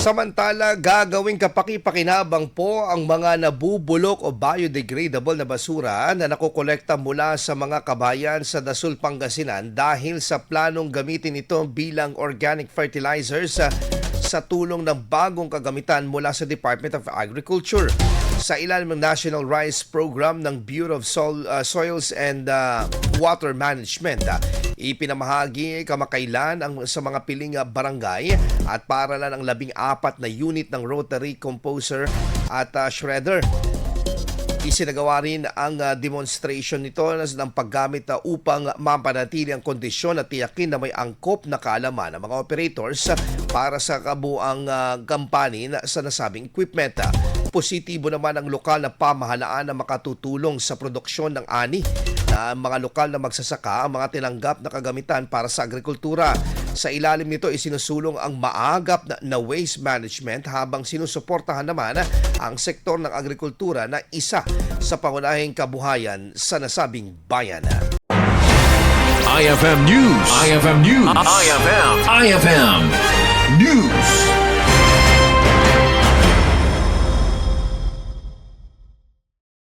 Samantala, gagawing kapaki-pakinabang po ang mga nabubulok o biodegradable na basura na nakokolekta mula sa mga kabayan sa Dasul, Pangasinan dahil sa planong gamitin ito bilang organic fertilizers sa tulong ng bagong kagamitan mula sa Department of Agriculture. Sa ilalim ng National Rice Program ng Bureau of Soils and Water Management, ipinamahagi kamakailan sa mga piling barangay at paaralan ang 14 na unit ng rotary composer at shredder. Isinagawa rin ang demonstration nito ng paggamit upang mapanatili ang kondisyon at tiyakin na may angkop na kaalaman ng mga operators para sa kabuang gampanin sa nasabing equipment. Positibo naman ang lokal na pamahalaan na makatutulong sa produksyon ng ani na mga lokal na magsasaka ang mga tinanggap na kagamitan para sa agrikultura. Sa ilalim nito isinusulong ang maagap na waste management habang sinusuportahan naman ang sektor ng agrikultura na isa sa pangunahing kabuhayan sa nasabing bayan. IFM News. IFM News. IFM News.